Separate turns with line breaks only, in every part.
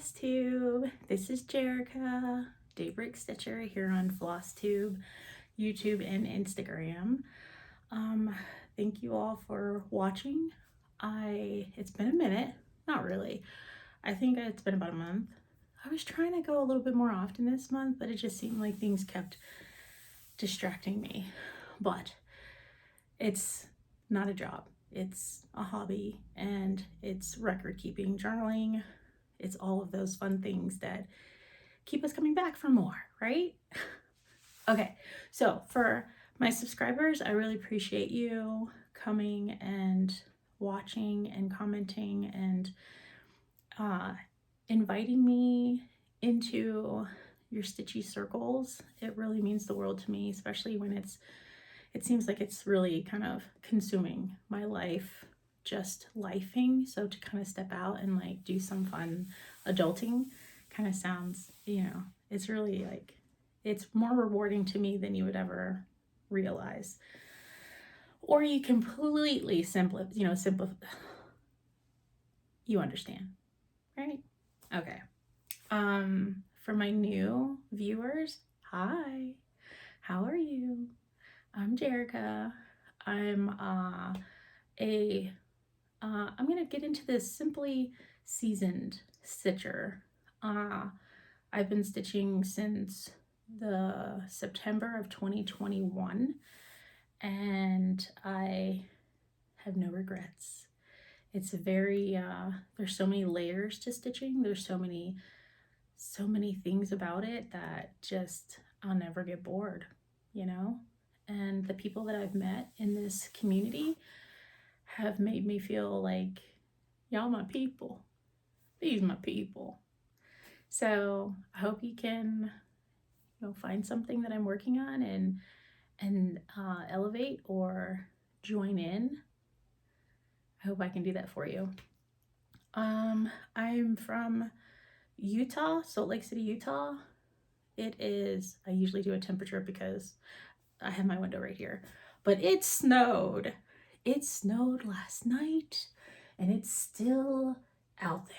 Flosstube. This is Jerica, Daybreak Stitcher here on Flosstube, YouTube, and Instagram. Thank you all for watching. It's been a minute, not really. I think it's been about a month. I was trying to go a little bit more often this month, but it just seemed like things kept distracting me. But it's not a job. It's a hobby, and it's record keeping, journaling. It's all of those fun things that keep us coming back for more, right? Okay, so for my subscribers, I really appreciate you coming and watching and commenting and inviting me into your stitchy circles. It really means the world to me, especially when it seems like it's really kind of consuming my life, just lifing. So to kind of step out and like do some fun adulting kind of sounds, it's really like, it's more rewarding to me than you would ever realize. Or you completely simplify, you understand, right? Okay. For my new viewers, hi, how are you? I'm Jerica. I'm gonna get into this simply seasoned stitcher. I've been stitching since the September of 2021, and I have no regrets. It's a very there's so many layers to stitching. There's so many things about it that just I'll never get bored, And the people that I've met in this community have made me feel like, y'all my people. These my people. So I hope you can, find something that I'm working on and elevate or join in. I hope I can do that for you. I'm from Utah, Salt Lake City, Utah. I usually do a temperature because I have my window right here, but it snowed. It snowed last night and it's still out there.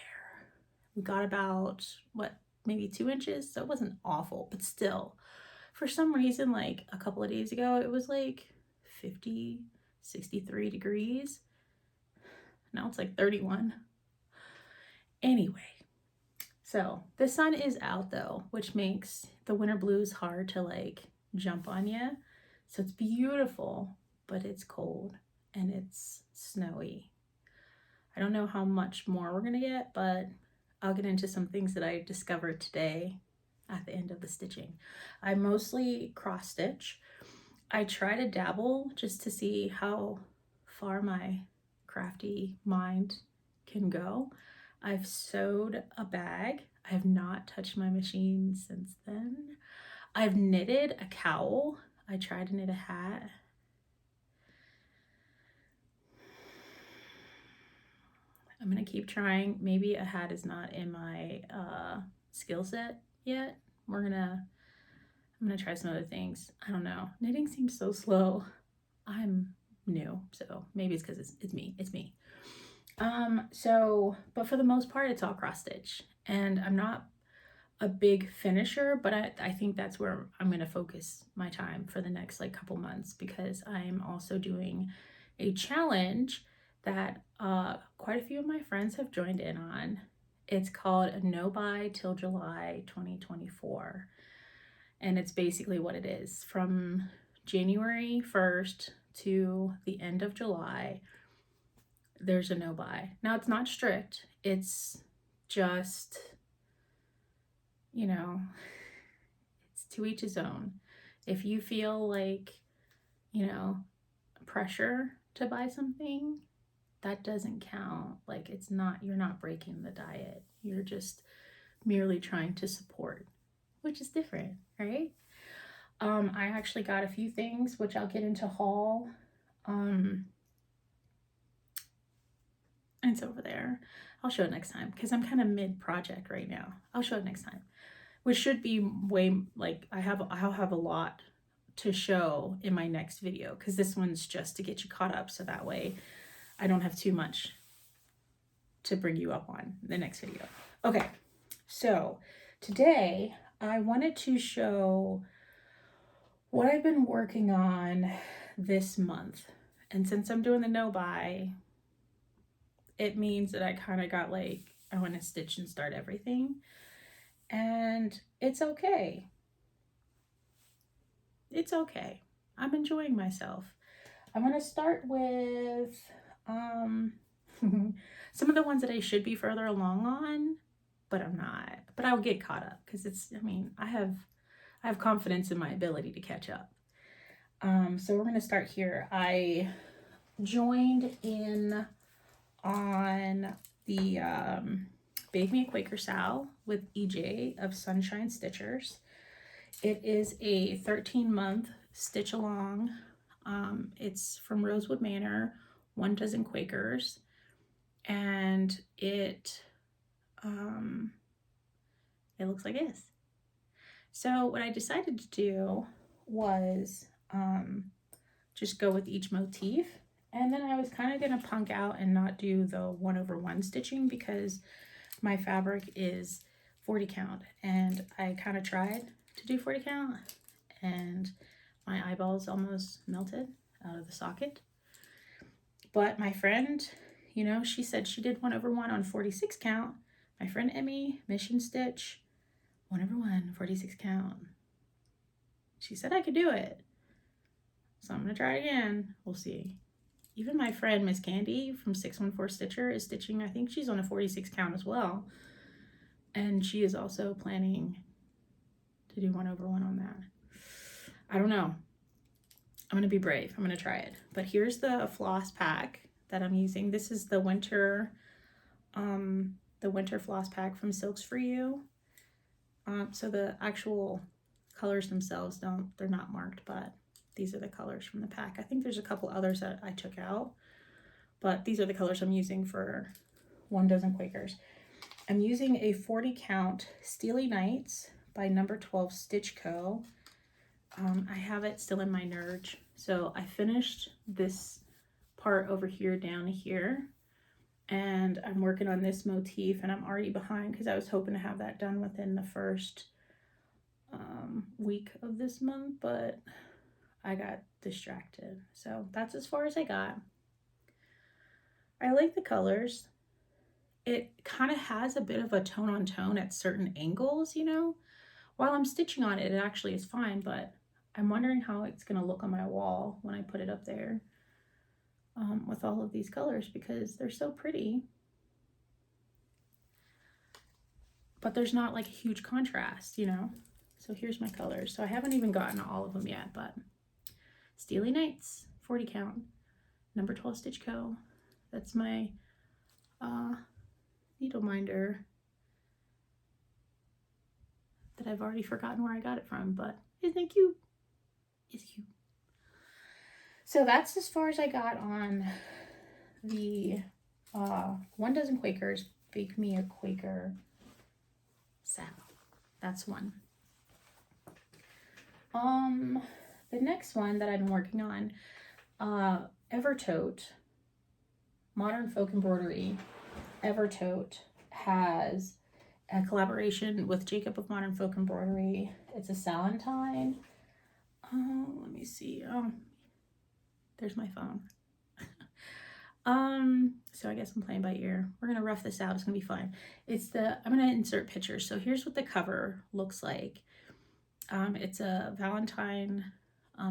We got about, maybe 2 inches. So it wasn't awful, but still, for some reason, like a couple of days ago, it was like 50, 63 degrees. Now it's like 31. Anyway, so the sun is out though, which makes the winter blues hard to like jump on you. So it's beautiful, but it's cold and it's snowy. I don't know how much more we're gonna get, but I'll get into some things that I discovered today at the end of the stitching. I mostly cross stitch. I try to dabble just to see how far my crafty mind can go. I've sewed a bag. I have not touched my machine since then. I've knitted a cowl. I tried to knit a hat. I'm gonna keep trying. Maybe a hat is not in my skill set yet. I'm gonna try some other things. I don't know. Knitting seems so slow. I'm new, so maybe it's because it's me. But for the most part, it's all cross stitch, and I'm not a big finisher, but I think that's where I'm gonna focus my time for the next like couple months, because I'm also doing a challenge that quite a few of my friends have joined in on. It's called a No Buy Till July 2024, and it's basically what it is. From January 1st to the end of July, there's a no buy. Now it's not strict, it's just, it's to each his own. If you feel like, pressure to buy something, that doesn't count. Like you're not breaking the diet. You're just merely trying to support, which is different, right? I actually got a few things, which I'll get into haul. It's over there. I'll show it next time because I'm kind of mid-project right now. I'll show it next time, which should be I'll have a lot to show in my next video, because this one's just to get you caught up, so that way I don't have too much to bring you up on the next video. Okay, So today I wanted to show what I've been working on this month. And since I'm doing the no buy, it means that I kind of got like, I want to stitch and start everything. And it's okay. It's okay. I'm enjoying myself. I'm going to start with some of the ones that I should be further along on, but I'm not. But I'll get caught up because I have confidence in my ability to catch up. So we're going to start here. I joined in on the Bake Me a Quaker Sal with EJ of Sunshine Stitchers. It is a 13-month stitch along. It's from Rosewood Manor, 1 dozen Quakers, and it looks like this. So what I decided to do was just go with each motif, and then I was kind of going to punk out and not do the 1/1 stitching because my fabric is 40 count, and I kind of tried to do 40 count and my eyeballs almost melted out of the socket. But my friend, you know, she said she did 1/1 on 46 count. My friend Emmy, Mission Stitch, 1/1, 46 count. She said I could do it. So I'm going to try again. We'll see. Even my friend Miss Candy from 614 Stitcher is stitching. I think she's on a 46 count as well. And she is also planning to do 1/1 on that. I don't know. I'm going to be brave. I'm going to try it. But here's the floss pack that I'm using. This is the winter floss pack from Silks For You. So the actual colors themselves they're not marked, but these are the colors from the pack. I think there's a couple others that I took out, but these are the colors I'm using for 1 dozen Quakers. I'm using a 40 count Steely Nights by No. 12 Stitch Co. I have it still in my Nerge. So I finished this part over here down here, and I'm working on this motif, and I'm already behind because I was hoping to have that done within the first week of this month, but I got distracted. So that's as far as I got. I like the colors. It kind of has a bit of a tone on tone at certain angles, you know. While I'm stitching on it, it actually is fine, but I'm wondering how it's going to look on my wall when I put it up there with all of these colors because they're so pretty. But there's not like a huge contrast, you know. So here's my colors. So I haven't even gotten to all of them yet, but Steely Nights, 40 count, No. 12 Stitch Co. That's my needle minder that I've already forgotten where I got it from, but isn't it cute? It's cute. So that's as far as I got on the 1 dozen Quakers, Bake Me a Quaker Sal. That's one. The next one that I've been working on, Everto, Modern Folk Embroidery. Everto has a collaboration with Jacob of Modern Folk Embroidery. It's a Salentine. Let me see. There's my phone. So I guess I'm playing by ear. We're gonna rough this out. It's gonna be fun. I'm gonna insert pictures. So here's what the cover looks like. It's a Valentine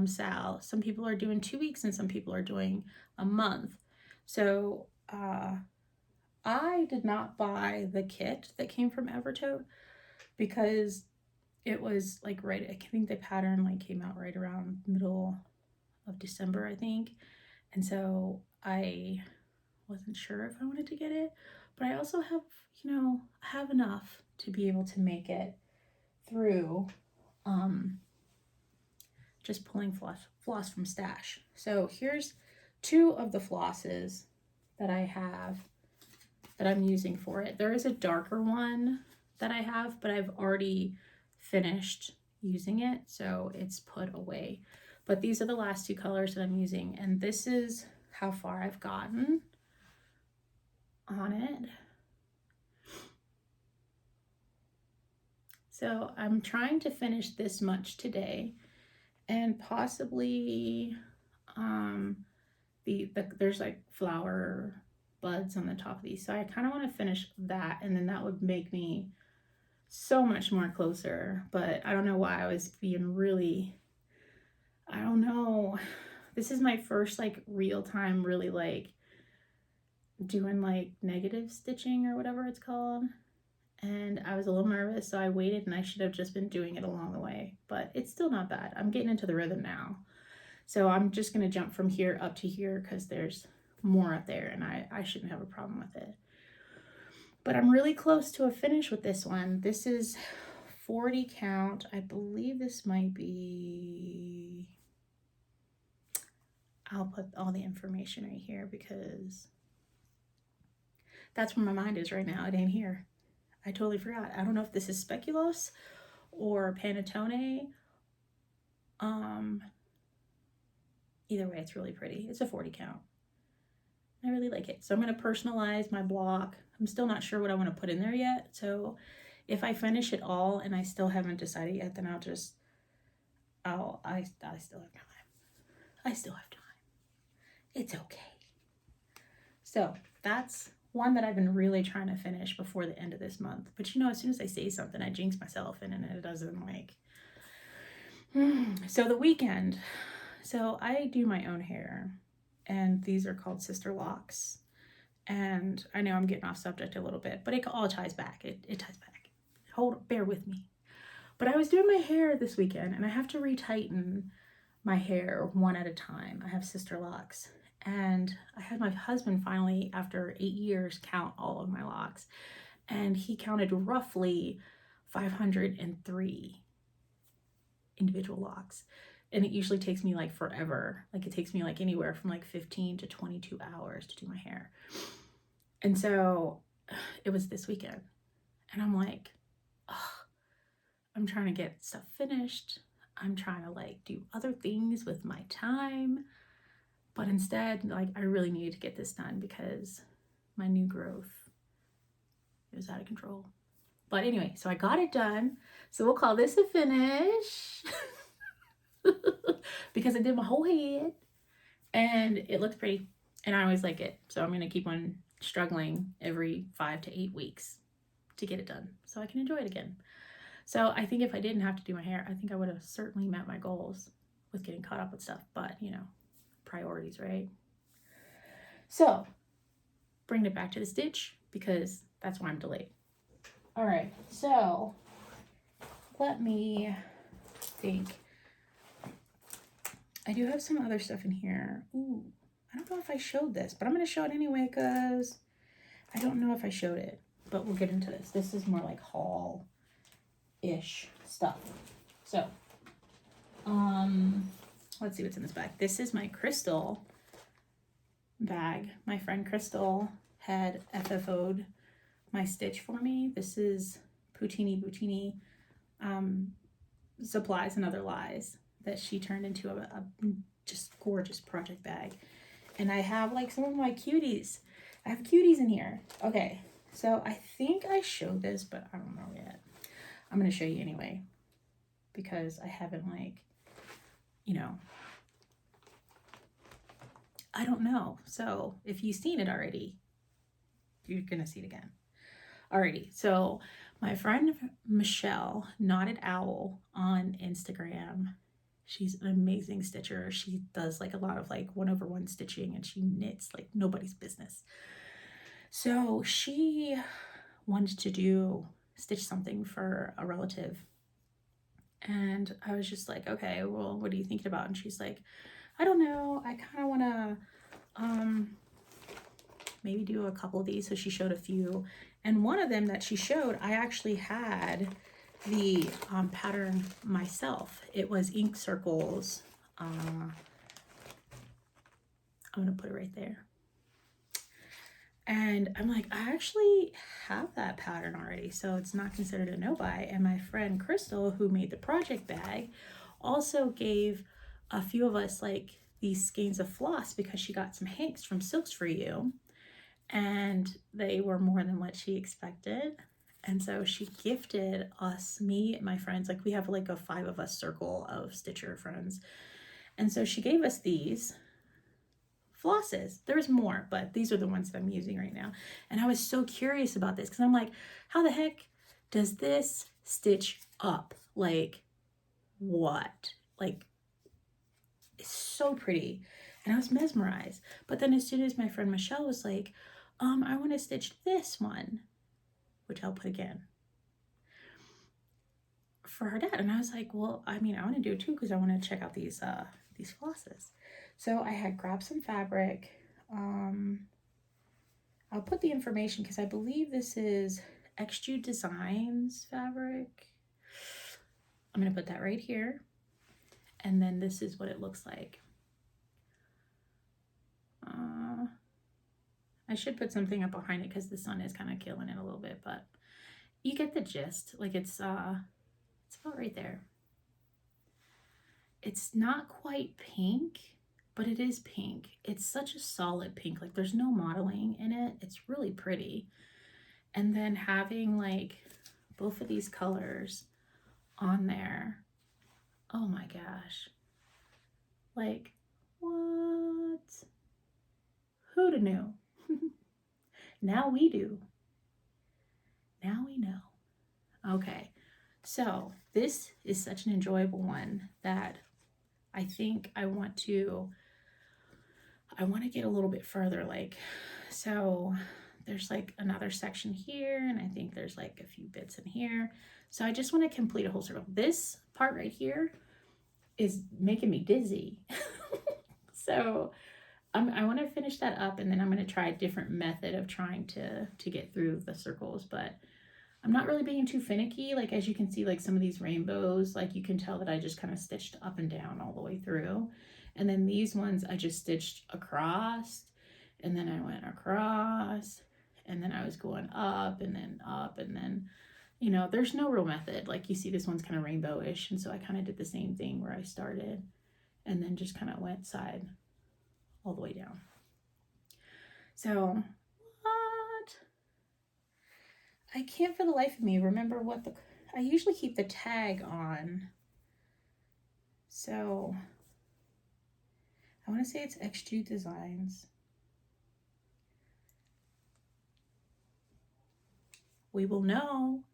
sal. Some people are doing 2 weeks and some people are doing a month. So I did not buy the kit that came from Everto because it was like I think the pattern like came out right around middle of December, I think. And so I wasn't sure if I wanted to get it, but I also have, you know, have enough to be able to make it through just pulling floss from stash. So here's 2 of the flosses that I have that I'm using for it. There is a darker one that I have, but I've already finished using it, so it's put away. But these are the last 2 colors that I'm using, and this is how far I've gotten on it. So I'm trying to finish this much today, and possibly there's like flower buds on the top of these. So I kind of want to finish that, and then that would make me so much more closer. But I don't know why I was being really, I don't know. This is my first like real time really like doing like negative stitching or whatever it's called. And I was a little nervous, so I waited, and I should have just been doing it along the way. But it's still not bad. I'm getting into the rhythm now. So I'm just going to jump from here up to here because there's more up there, and I shouldn't have a problem with it. But I'm really close to a finish with this one. This is 40 count. I believe this might be... I'll put all the information right here because that's where my mind is right now. It ain't here. I totally forgot. I don't know if this is speculoos or panettone. Either way, it's really pretty. It's a 40 count. I really like it. So I'm going to personalize my block. I'm still not sure what I want to put in there yet. So if I finish it all and I still haven't decided yet, then I still have time. I still have time. It's okay. So that's one that I've been really trying to finish before the end of this month. But you know, as soon as I say something, I jinx myself and it doesn't like... So the weekend. So I do my own hair, and these are called sister locks. And I know I'm getting off subject a little bit, but it all ties back. It ties back. Bear with me. But I was doing my hair this weekend, and I have to retighten my hair one at a time. I have sister locks. And I had my husband finally, after 8 years, count all of my locks. And he counted roughly 503 individual locks. And it usually takes me like forever. Like it takes me like anywhere from like 15 to 22 hours to do my hair. And so it was this weekend. And I'm like, oh, I'm trying to get stuff finished. I'm trying to like do other things with my time. But instead, like I really needed to get this done because my new growth is out of control. But anyway, so I got it done. So we'll call this a finish. Because I did my whole head and it looks pretty and I always like it. So I'm going to keep on struggling every 5 to 8 weeks to get it done so I can enjoy it again. So I think if I didn't have to do my hair, I think I would have certainly met my goals with getting caught up with stuff. But, you know, priorities, right? So bringing it back to the stitch because that's why I'm delayed. All right, so let me think. I do have some other stuff in here. Ooh, I don't know if I showed this, but I'm going to show it anyway because I don't know if I showed it, but we'll get into this. This is more like haul-ish stuff. So, let's see what's in this bag. This is my crystal bag. My friend Crystal had FFO'd my stitch for me. This is Poutini Supplies and Other Lies that she turned into a just gorgeous project bag. And I have like some of my cuties. I have cuties in here. Okay, so I think I showed this, but I don't know yet. I'm going to show you anyway because I haven't like, you know, I don't know. So if you've seen it already, you're going to see it again. Alrighty, so my friend Michelle, Knotted Owl on Instagram, she's an amazing stitcher. She does like a lot of like 1/1 stitching and she knits like nobody's business. So she wanted to stitch something for a relative. And I was just like, okay, well, what are you thinking about? And she's like, I don't know. I kind of want to maybe do a couple of these. So she showed a few. And one of them that she showed, I actually had the pattern myself. It was ink circles. I'm going to put it right there. And I'm like, I actually have that pattern already, so it's not considered a no-buy. And my friend Crystal, who made the project bag, also gave a few of us like these skeins of floss because she got some hanks from Silks For You. And they were more than what she expected. And so she gifted us, me and my friends, like we have like a 5 of us circle of stitcher friends. And so she gave us these flosses. There's more, but these are the ones that I'm using right now. And I was so curious about this because I'm like, how the heck does this stitch up? Like, what? Like, it's so pretty. And I was mesmerized. But then as soon as my friend Michelle was like, I want to stitch this one, which I'll put again, for her dad. And I was like, well, I mean, I want to do it too because I want to check out these flosses. So I had grabbed some fabric. I'll put the information because I believe this is Extrude Designs fabric. I'm going to put that right here. And then this is what it looks like. I should put something up behind it because the sun is kind of killing it a little bit, but you get the gist. Like it's about right there. It's not quite pink, but it is pink. It's such a solid pink. Like there's no modeling in it. It's really pretty. And then having like both of these colors on there. Oh my gosh. Like, what? Who'da knew? Now we do. Now we know. Okay, so this is such an enjoyable one that I think I want to get a little bit further. Like, so there's like another section here, and I think there's like a few bits in here. So I just want to complete a whole circle. This part right here is making me dizzy. So I want to finish that up, and then I'm going to try a different method of trying to get through the circles, but I'm not really being too finicky. Like, as you can see, like some of these rainbows, like you can tell that I just kind of stitched up and down all the way through. And then these ones I just stitched across, and then I went across, and then I was going up, and then, you know, there's no real method. Like you see this one's kind of rainbowish, and so I kind of did the same thing where I started and then just kind of went side all the way down. So what? I can't for the life of me remember what I usually keep the tag on. So I want to say it's Extrude Designs. We will know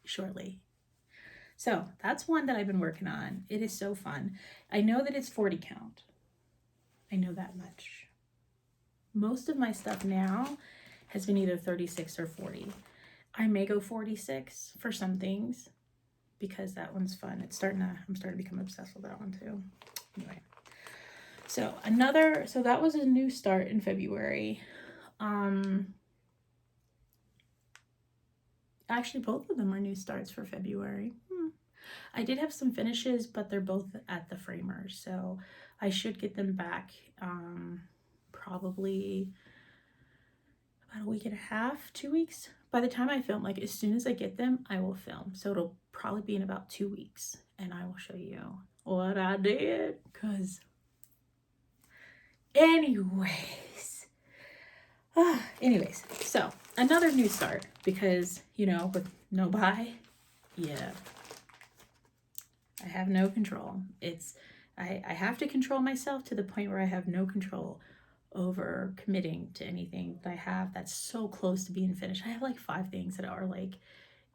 shortly. So that's one that I've been working on. It is so fun. I know that it's 40 count. I know that much. Most of my stuff now has been either 36 or 40. I may go 46 for some things because that one's fun. I'm starting to become obsessed with that one too. Anyway. So that was a new start in February. Actually both of them are new starts for February. I did have some finishes, but they're both at the framers, so I should get them back probably about a week and a half, 2 weeks. By the time I film, like as soon as I get them, I will film. So it'll probably be in about 2 weeks, and I will show you what I did. Cause anyways, so another new start because, you know, with no buy, yeah, I have no control. I have to control myself to the point where I have no control over committing to anything that I have that's so close to being finished. I have like 5 things that are like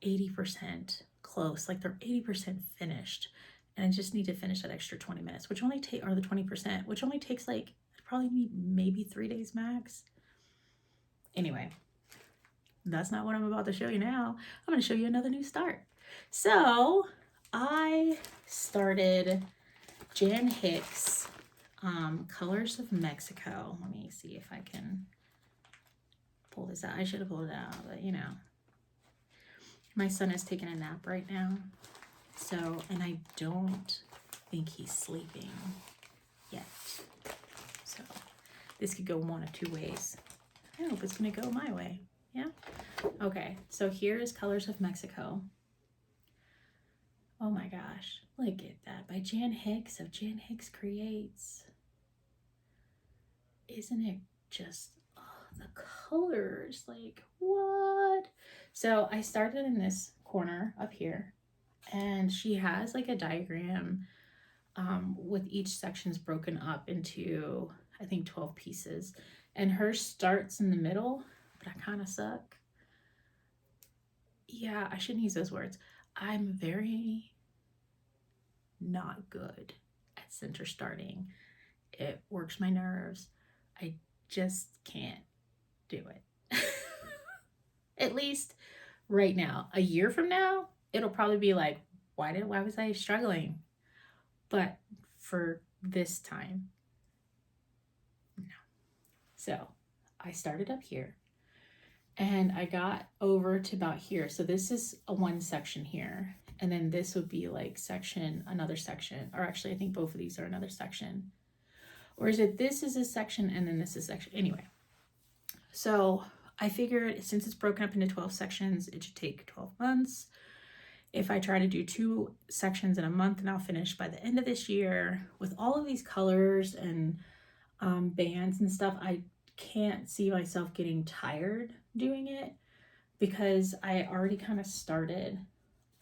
80% close, like they're 80% finished, and I just need to finish that extra 20 minutes, which only or the 20%, which only takes like, I probably need maybe 3 days max. Anyway, that's not what I'm about to show you now. I'm going to show you another new start. So I started Jan Hicks Colors of Mexico. Let me see if I can pull this out. I should have pulled it out, but you know, my son is taking a nap right now. So, and I don't think he's sleeping yet. So this could go one of 2 ways. I hope it's going to go my way. Yeah. Okay. So here is Colors of Mexico. Oh my gosh. Look at that. By Jan Hicks of Jan Hicks Creates. Isn't it just, oh, the colors, like what? So I started in this corner up here, and she has like a diagram with each section's broken up into, I think, 12 pieces. And hers starts in the middle, but I kind of suck. Yeah, I shouldn't use those words. I'm very not good at center starting. It works my nerves. I just can't do it. At least right now. A year from now, it'll probably be like, why was I struggling? But for this time, no. So I started up here and I got over to about here. So this is a one section here. And then this would be like another section, or actually I think both of these are another section. Or is it this is a section and then this is a section? Anyway, so I figured since it's broken up into 12 sections, it should take 12 months. If I try to do 2 sections in a month, and I'll finish by the end of this year with all of these colors and bands and stuff, I can't see myself getting tired doing it because I already kind of started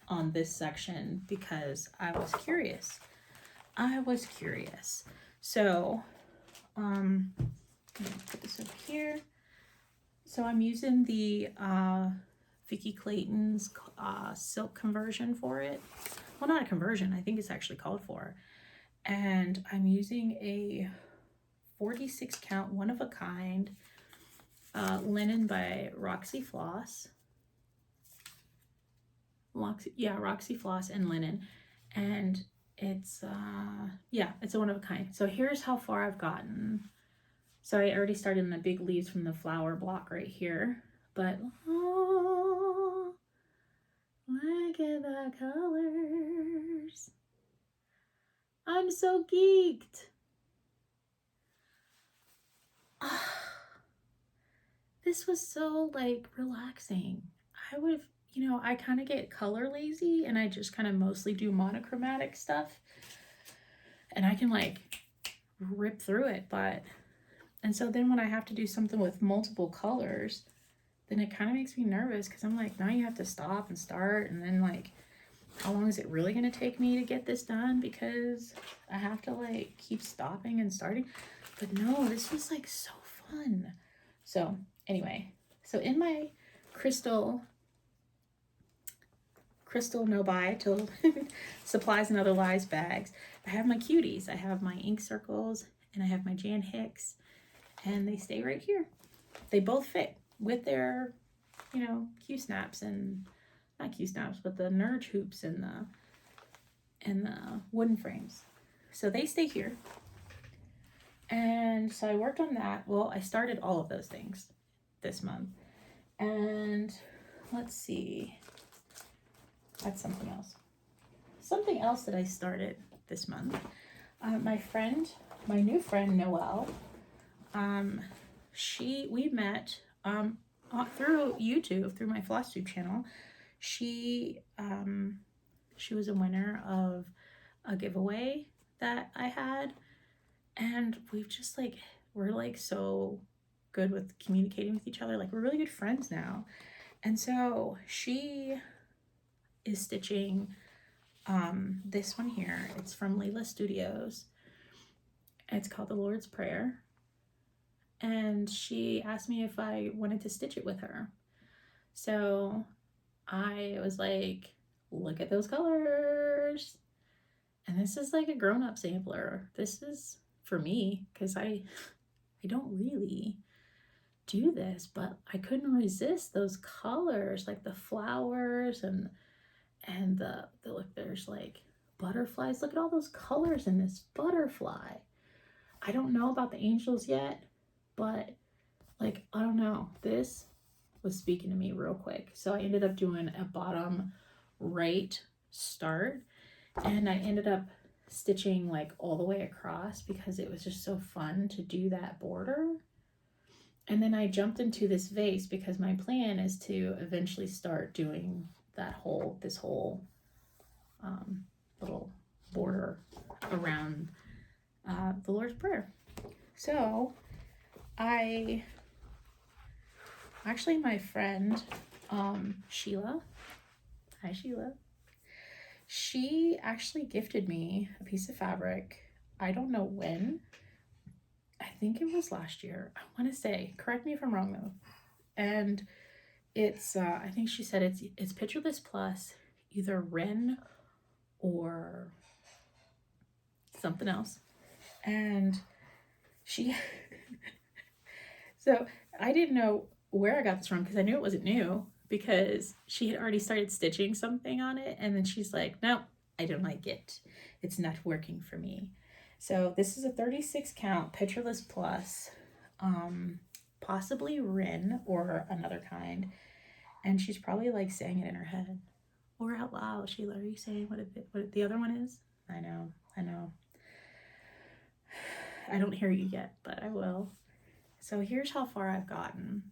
on this section because I was curious. So, I'm gonna put this over here. So I'm using the Vicki Clayton's silk conversion for it. Well, not a conversion, I think it's actually called for. And I'm using a 46 count, one of a kind, linen by Roxy Floss. Roxy Floss and linen. And it's, it's a one of a kind. So here's how far I've gotten. So I already started in the big leaves from the flower block right here. But, oh, look at the colors. I'm so geeked. This was so like relaxing. I would have, I kind of get color lazy and I just kind of mostly do monochromatic stuff. And I can like rip through it, and so then when I have to do something with multiple colors, then it kind of makes me nervous because I'm like, now you have to stop and start, and then like, how long is it really going to take me to get this done? Because I have to like keep stopping and starting. But no, this was like so fun. So anyway, so in my crystal no buy till supplies and other lies bags, I have my cuties. I have my ink circles and I have my Jan Hicks, and they stay right here. They both fit with their, Q snaps, and not Q snaps, but the Nurge hoops and the wooden frames. So they stay here. And so I worked on that. Well, I started all of those things this month. And let's see. That's something else. Something else that I started this month. My new friend Noelle, we met through YouTube, through my Flosstube channel. She was a winner of a giveaway that I had, and we're like so good with communicating with each other. Like, we're really good friends now. And so she is stitching this one here. It's from Leela Studios. It's called The Lord's Prayer. And she asked me if I wanted to stitch it with her. So I was like, look at those colors. And this is like a grown-up sampler. This is for me, because I don't really do this, but I couldn't resist those colors, like the flowers and the look, there's like butterflies. Look at all those colors in this butterfly. I don't know about the angels yet, but like, I don't know. This was speaking to me real quick. So I ended up doing a bottom right start, and I ended up stitching like all the way across because it was just so fun to do that border. And then I jumped into this vase because my plan is to eventually start doing this whole little border around the Lord's Prayer. So I Actually, my friend, Sheila, hi Sheila, she actually gifted me a piece of fabric. I don't know when. I think it was last year. I want to say, correct me if I'm wrong though. And it's, I think she said it's Pictureless Plus, either Ren or something else. And she, so I didn't know where I got this from because I knew it wasn't new because she had already started stitching something on it. And then she's like, no, I don't like it. It's not working for me. So this is a 36 count Pictureless Plus, possibly Rin or another kind. And she's probably like saying it in her head or out loud. Sheila, are you saying what the other one is? I know. I don't hear you yet, but I will. So here's how far I've gotten.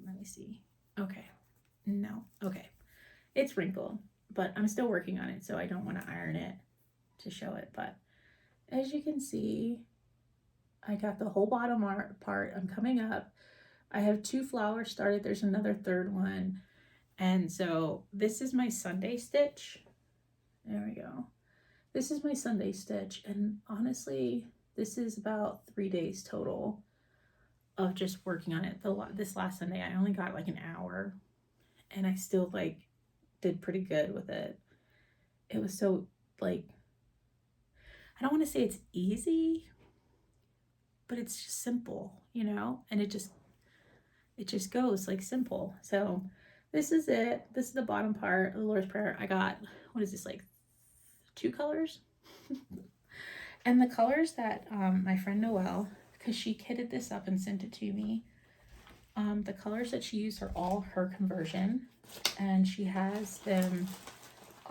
Let me see. Okay. No. Okay. It's wrinkled, but I'm still working on it, so I don't want to iron it to show it. But as you can see, I got the whole bottom part. I'm coming up. I have 2 flowers started. There's another third one. And so this is my Sunday stitch. There we go. This is my Sunday stitch. And honestly, this is about 3 days total of just working on it. This last Sunday, I only got like an hour and I still like did pretty good with it. It was so like, I don't want to say it's easy, but it's just simple, you know, and it just goes like simple. So this is it. This is the bottom part of the Lord's Prayer. I got, what is this, like 2 colors? And the colors that my friend Noelle, because she kitted this up and sent it to me, the colors that she used are all her conversion, and she has them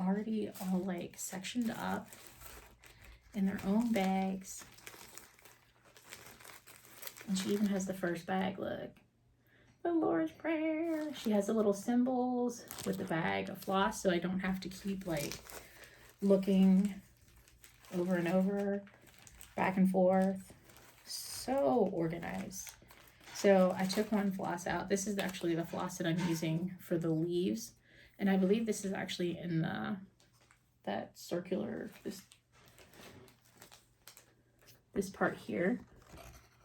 already all like sectioned up in their own bags. And she even has the first bag, look. The Lord's Prayer. She has the little symbols with the bag of floss, so I don't have to keep like looking over and over, back and forth. So organized. So I took one floss out. This is actually the floss that I'm using for the leaves. And I believe this is actually in that circular, this part here.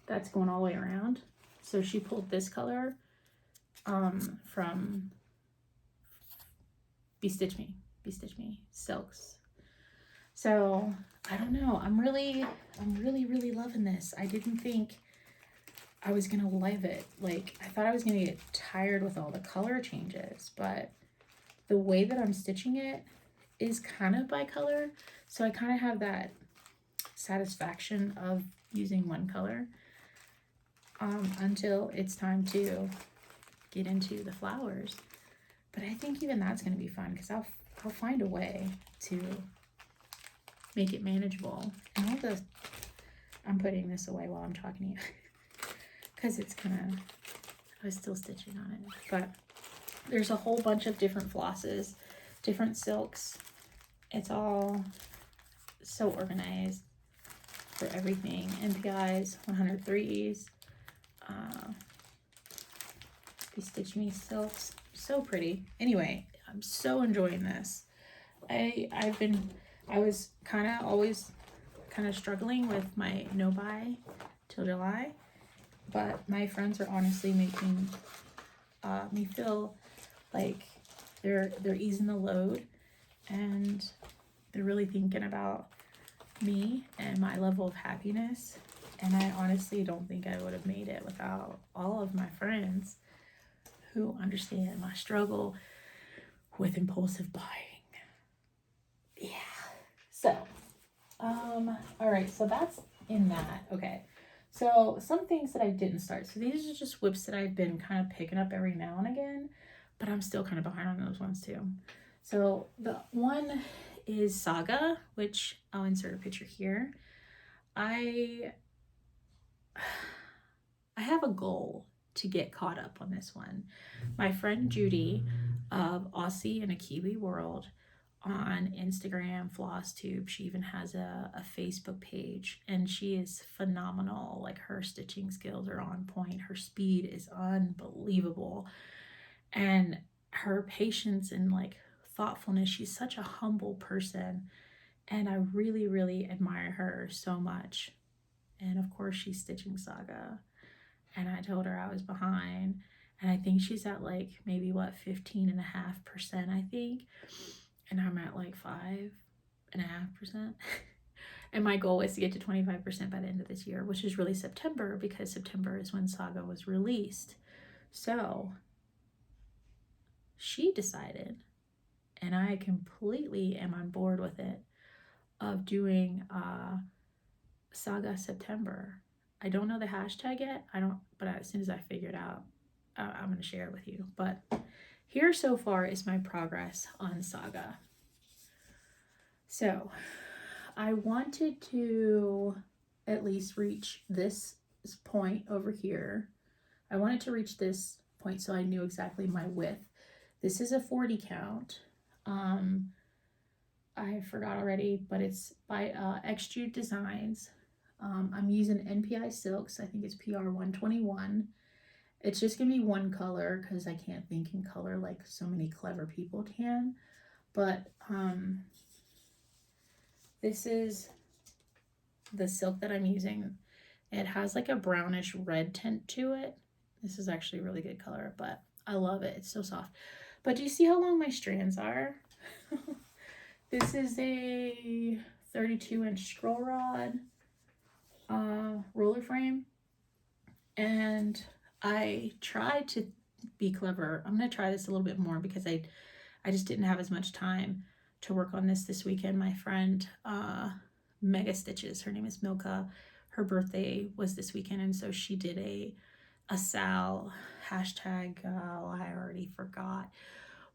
That's going all the way around. So she pulled this color from Bestitch Me Silks. So I don't know. I'm really loving this. I didn't think I was gonna love it. Like, I thought I was gonna get tired with all the color changes, but the way that I'm stitching it is kind of by color. So I kind of have that satisfaction of using one color until it's time to get into the flowers. But I think even that's gonna be fun because I'll find a way to make it manageable. And I'm putting this away while I'm talking to you because it's kind of, I was still stitching on it. But there's a whole bunch of different flosses, different silks. It's all so organized for everything. NPIs, 103s, Bestitch Me Silks. So pretty. Anyway, I'm so enjoying this. I was always kind of struggling with my no buy till July, but my friends are honestly making me feel like they're easing the load and they're really thinking about me and my level of happiness. And I honestly don't think I would have made it without all of my friends who understand my struggle with impulsive buying. Yeah. So, all right, so that's in that. Okay. So some things that I didn't start. So these are just WIPs that I've been kind of picking up every now and again, but I'm still kind of behind on those ones too. So the one is Saga, which I'll insert a picture here. I have a goal to get caught up on this one. My friend Judy of Aussie and a Kiwi World on Instagram, Flosstube. She even has a Facebook page, and she is phenomenal. Like, her stitching skills are on point. Her speed is unbelievable. And her patience and like thoughtfulness, she's such a humble person. And I really, really admire her so much. And of course, she's stitching Saga. And I told her I was behind. And I think she's at like maybe what, 15.5%, I think. And I'm at like 5.5%. And my goal is to get to 25% by the end of this year, which is really September, because September is when Saga was released. So she decided, and I completely am on board with it, of doing Saga September. I don't know the hashtag yet. But as soon as I figure it out, I'm going to share it with you. But here so far is my progress on Saga. So I wanted to at least reach this point over here. I wanted to reach this point so I knew exactly my width. This is a 40 count. I forgot already, but it's by Extrude Designs. I'm using NPI Silks. I think it's PR 121. It's just gonna be one color because I can't think in color like so many clever people can. But this is the silk that I'm using. It has like a brownish red tint to it. This is actually a really good color, but I love it. It's so soft. But do you see how long my strands are? This is a 32-inch scroll rod roller frame. And I tried to be clever. I'm going to try this a little bit more because I just didn't have as much time to work on this weekend. My friend Mega Stitches, her name is Milka, her birthday was this weekend, and so she did a Sal hashtag, I already forgot,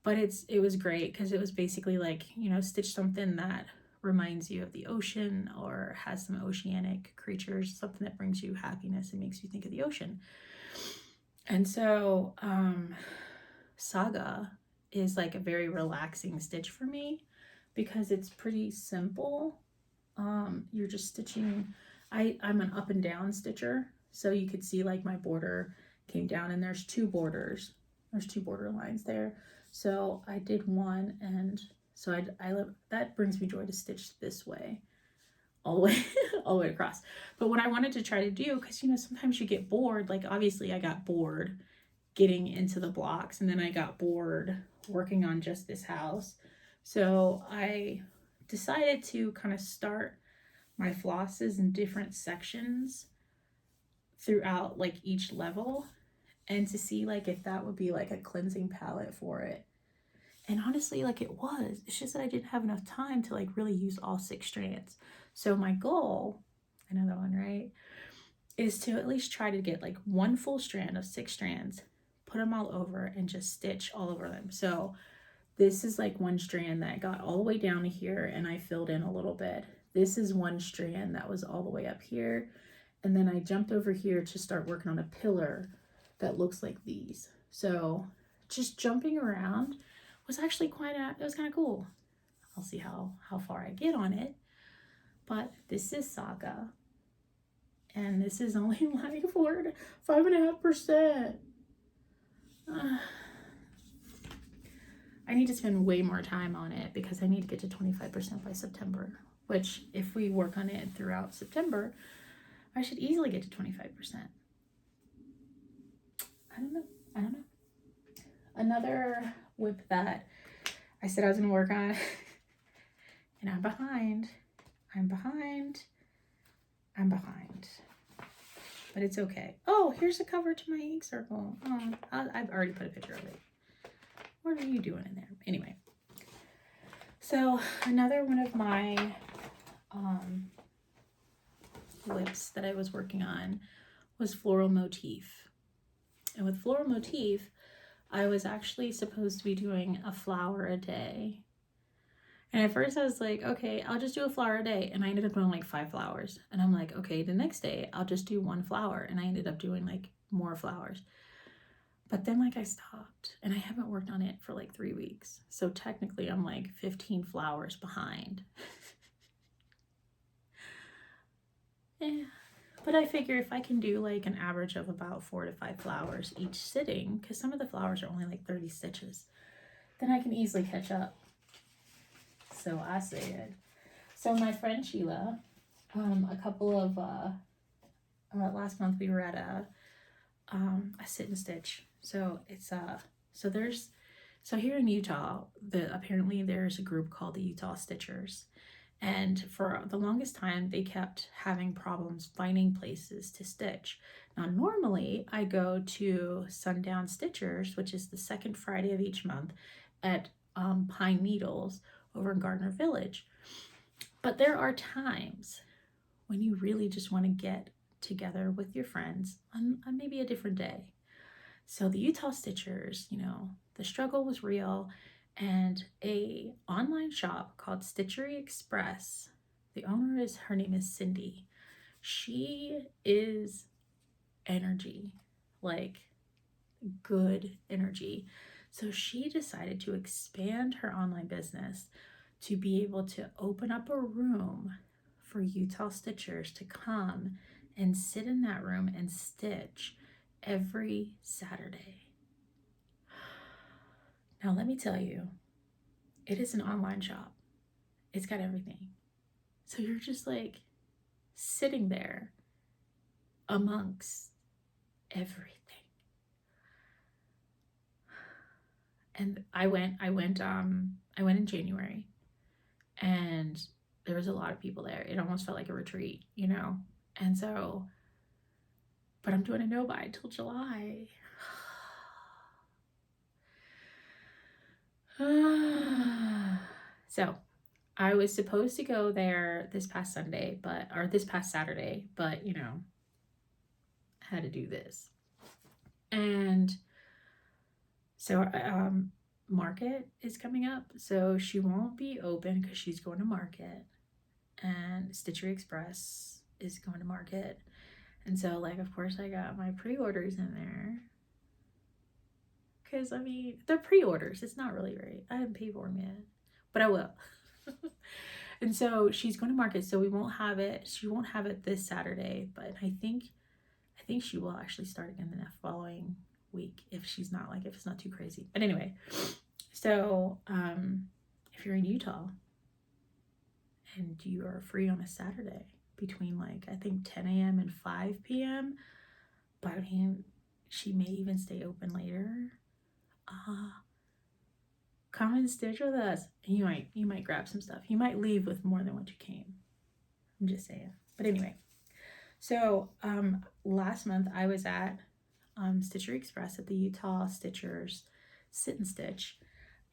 but it was great because it was basically like, you know, stitch something that reminds you of the ocean or has some oceanic creatures, something that brings you happiness and makes you think of the ocean. And so Saga is like a very relaxing stitch for me because it's pretty simple. You're just stitching. I'm an up and down stitcher, so you could see like my border came down and there's two borders. There's two border lines there. So I did one, and so I that brings me joy to stitch this way, all the way all the way across. But what I wanted to try to do, because you know sometimes you get bored, like obviously I got bored getting into the blocks, and then I got bored working on just this house. So I decided to kind of start my flosses in different sections throughout like each level, and to see like if that would be like a cleansing palette for it. And honestly, like it was. It's just that I didn't have enough time to like really use all 6 strands. So my goal, another one, right, is to at least try to get like one full strand of 6 strands, put them all over, and just stitch all over them. So this is like one strand that got all the way down to here and I filled in a little bit. This is one strand that was all the way up here. And then I jumped over here to start working on a pillar that looks like these. So just jumping around was actually it was kind of cool. I'll see how far I get on it. But this is Saga. And this is only like 5.5%. I need to spend way more time on it because I need to get to 25% by September, which if we work on it throughout September, I should easily get to 25%. I don't know. Another WIP that I said I was going to work on, and I'm behind. But it's okay. Oh, here's a cover to my ink circle. Oh, I've already put a picture of it. What are you doing in there? Anyway, so another one of my WIPs that I was working on was Floral Motif. And with Floral Motif, I was actually supposed to be doing a flower a day. And at first I was like, okay, I'll just do a flower a day. And I ended up doing like 5 flowers. And I'm like, okay, the next day I'll just do 1 flower. And I ended up doing like more flowers. But then like I stopped and I haven't worked on it for like 3 weeks. So technically I'm like 15 flowers behind. Yeah. But I figure if I can do like an average of about 4 to 5 flowers each sitting, because some of the flowers are only like 30 stitches, then I can easily catch up. So I said, so my friend Sheila, a couple of, last month we were at a sit and stitch. So it's, so here in Utah, apparently there's a group called the Utah Stitchers. And for the longest time, they kept having problems finding places to stitch. Now, normally I go to Sundown Stitchers, which is the second Friday of each month at Pine Needles over in Gardner Village. But there are times when you really just want to get together with your friends on maybe a different day. So the Utah Stitchers, you know, the struggle was real, and a online shop called Stitchery Express. The owner her name is Cindy. She is energy, like good energy. So she decided to expand her online business to be able to open up a room for Utah Stitchers to come and sit in that room and stitch every Saturday. Now, let me tell you, it is an online shop. It's got everything. So you're just like sitting there amongst everything. And I went in January, and there was a lot of people there. It almost felt like a retreat, you know? And so, but I'm doing a no-buy till July. So I was supposed to go there this past Saturday, but you know, I had to do this. And so Market is coming up, so she won't be open because she's going to Market, and Stitchery Express is going to Market. And so, like, of course I got my pre-orders in there, because I mean, they're pre-orders. It's not really right. I haven't paid for them yet, but I will. And so she's going to Market, so we won't have it. She won't have it this Saturday, but I think she will actually start again the following week if it's not too crazy. But anyway, so if you're in Utah and you are free on a Saturday between like I think 10 a.m. and 5 p.m., but I mean, she may even stay open later. Come and stitch with us. And you might grab some stuff. You might leave with more than what you came. I'm just saying. But anyway, so last month I was at Stitchery Express at the Utah Stitchers Sit and Stitch,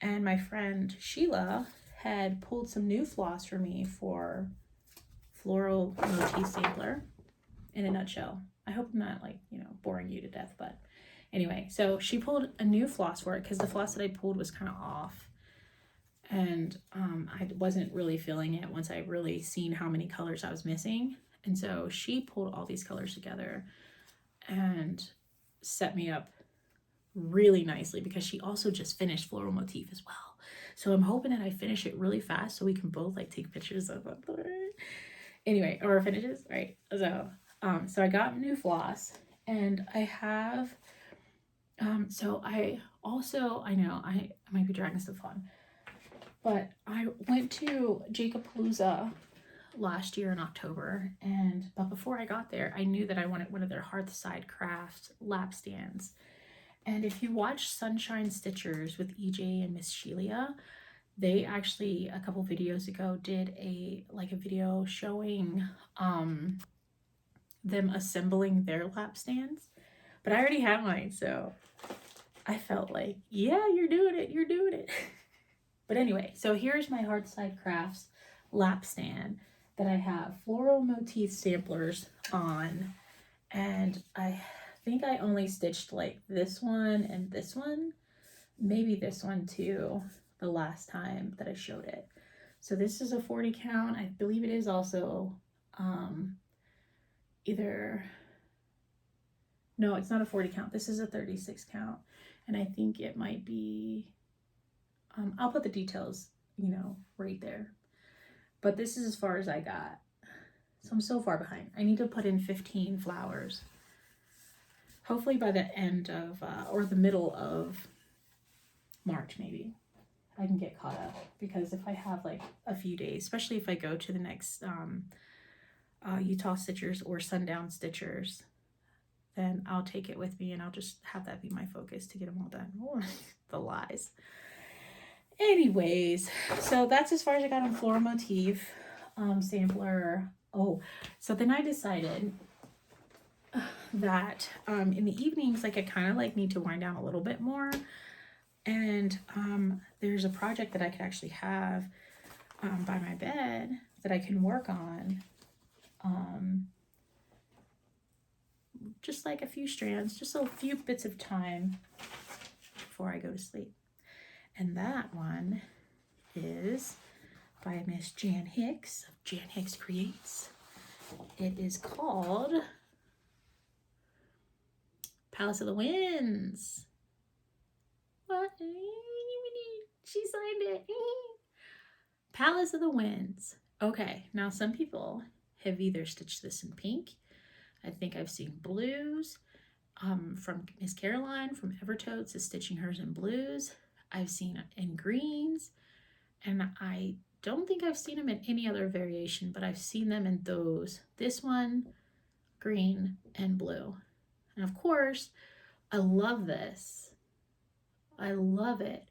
and my friend Sheila had pulled some new floss for me for Floral Motif Sampler. In a nutshell, I hope I'm not like, you know, boring you to death, but anyway, so she pulled a new floss for it because the floss that I pulled was kind of off, and I wasn't really feeling it once I really seen how many colors I was missing. And so she pulled all these colors together and set me up really nicely, because she also just finished Floral Motif as well. So I'm hoping that I finish it really fast so we can both like take pictures of it. Anyway, or finishes, right? So I got new floss, and I have so I know I might be dragging stuff on, but I went to Jacobpalooza last year in October, but before I got there, I knew that I wanted one of their Hearthside Crafts lap stands. And if you watch Sunshine Stitchers with EJ and Miss Sheila, they actually a couple videos ago did a video showing them assembling their lap stands. But I already have mine, so I felt like, yeah, you're doing it. But anyway, so here's my Hearthside Crafts lap stand that I have Floral Motif samplers on, and I think I only stitched like this one and this one, maybe this one too, the last time that I showed it. So this is a 40 count. I believe it is also either No, it's not a 40 count. This is a 36 count. And I think it might be, I'll put the details, you know, right there. But this is as far as I got. So I'm so far behind. I need to put in 15 flowers. Hopefully by the end of, or the middle of March maybe, I can get caught up. Because if I have like a few days, especially if I go to the next Utah Stitchers or Sundown Stitchers, then I'll take it with me and I'll just have that be my focus to get them all done. Oh, the lies. Anyways, so that's as far as I got on Floral Motif sampler. Oh, so then I decided that in the evenings, like I kind of like need to wind down a little bit more. And there's a project that I could actually have by my bed that I can work on. Just like a few strands, just a few bits of time before I go to sleep. And that one is by Miss Jan Hicks of Jan Hicks Creates. It is called Palace of the Winds. What? She signed it. Palace of the Winds. Okay, now some people have either stitched this in pink. I think I've seen blues. From Miss Caroline from Everto is stitching hers in blues. I've seen it in greens, and I don't think I've seen them in any other variation, but I've seen them in those. This one, green and blue. And of course, I love this. I love it.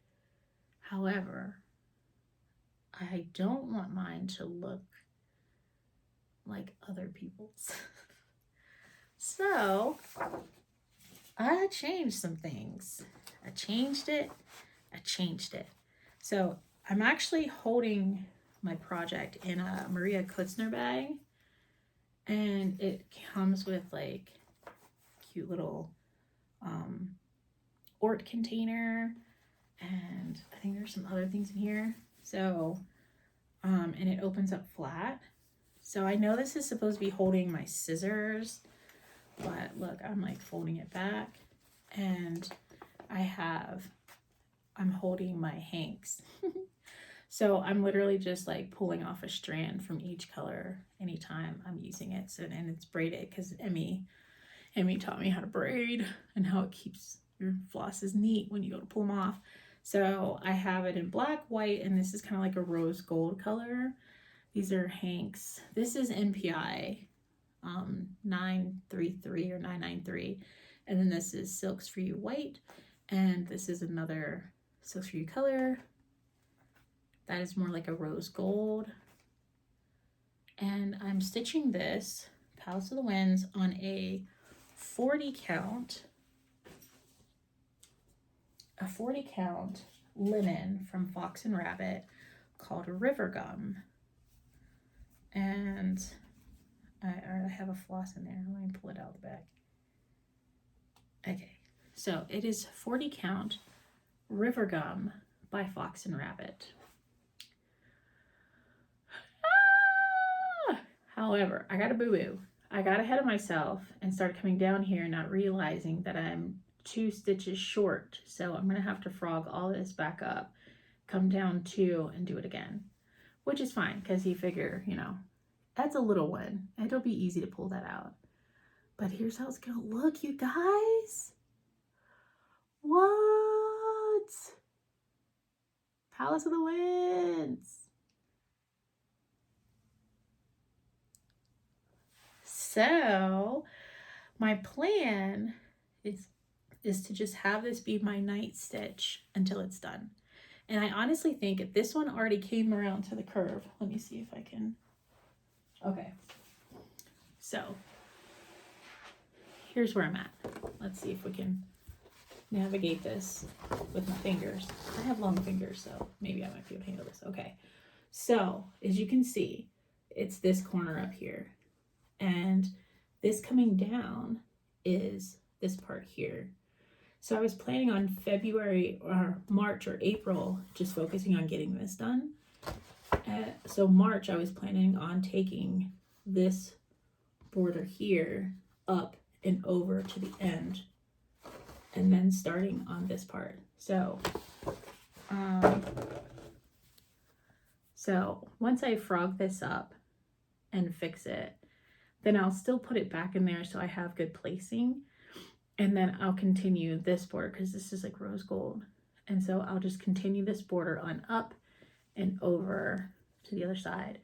However, I don't want mine to look like other people's. So I changed some things. I changed it. So I'm actually holding my project in a Maria Kutzner bag, and it comes with like cute little Ort container, and I think there's some other things in here. So and it opens up flat. So I know this is supposed to be holding my scissors, but look, I'm like folding it back, and I'm holding my hanks. So I'm literally just like pulling off a strand from each color anytime I'm using it. So, and it's braided because Emmy taught me how to braid and how it keeps your flosses neat when you go to pull them off. So I have it in black, white, and this is kind of like a rose gold color. These are hanks. This is NPI 933 or 993. And then this is Silks for You white. And this is another Silks for You color. That is more like a rose gold. And I'm stitching this Palace of the Winds on a 40 count. A 40 count linen from Fox and Rabbit called River Gum. And I have a floss in there. Let me pull it out the back. Okay, so it is 40 count River Gum by Fox and Rabbit. However, I got a boo-boo. I got ahead of myself and started coming down here, not realizing that I'm 2 stitches short. So I'm going to have to frog all this back up, come down 2 and do it again, which is fine because you figure, you know, that's a little one. It'll be easy to pull that out. But here's how it's going to look, you guys. What? Palace of the Winds. So my plan is to just have this be my night stitch until it's done. And I honestly think this one already came around to the curve. Let me see if I can. Okay. So here's where I'm at. Let's see if we can navigate this with my fingers. I have long fingers, so maybe I might be able to handle this. Okay. So as you can see, it's this corner up here. And this coming down is this part here. So I was planning on February or March or April, just focusing on getting this done. So March, I was planning on taking this border here up and over to the end, and then starting on this part. So once I frog this up and fix it, then I'll still put it back in there so I have good placing. And then I'll continue this border because this is like rose gold. And so I'll just continue this border on up and over to the other side.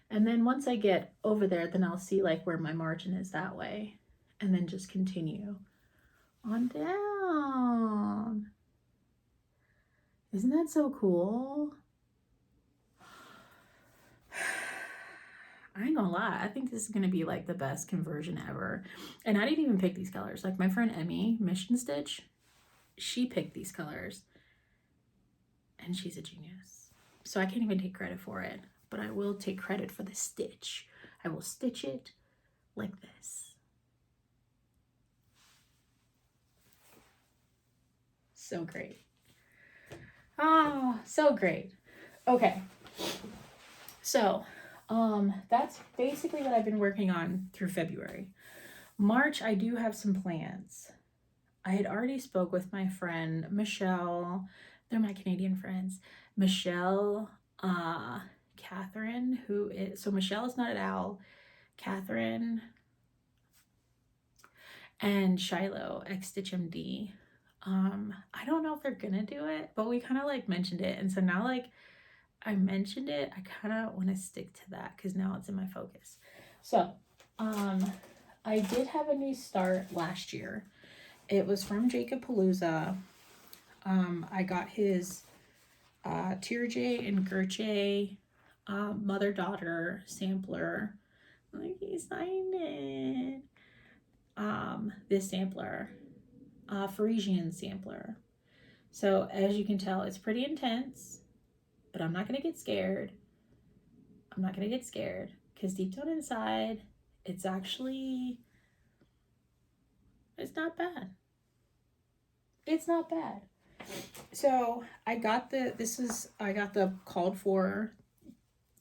And then once I get over there, then I'll see like where my margin is that way. And then just continue on down. Isn't that so cool? I ain't gonna lie, I think this is gonna be like the best conversion ever. And I didn't even pick these colors. Like my friend Emmy, Mission Stitch, she picked these colors. And she's a genius. So I can't even take credit for it. But I will take credit for the stitch. I will stitch it like this. So great. Oh, so great. Okay. So that's basically what I've been working on through February. March, I do have some plans. I had already spoke with my friend Michelle. They're my Canadian friends. Michelle, Catherine, who is, so Michelle is not at Owl, Catherine, and Shiloh, X-Stitch MD. I don't know if they're gonna do it, but we kind of like mentioned it. And so now like I mentioned it, I kind of want to stick to that because now it's in my focus. So I did have a new start last year. It was from Jacob Palooza. I got his Tirje and Gerche mother-daughter sampler. Like he signed it. This sampler, Parisian sampler. So as you can tell, it's pretty intense, but I'm not gonna get scared. I'm not gonna get scared because deep down inside, it's actually, it's not bad. It's not bad. So I got the, I got the called for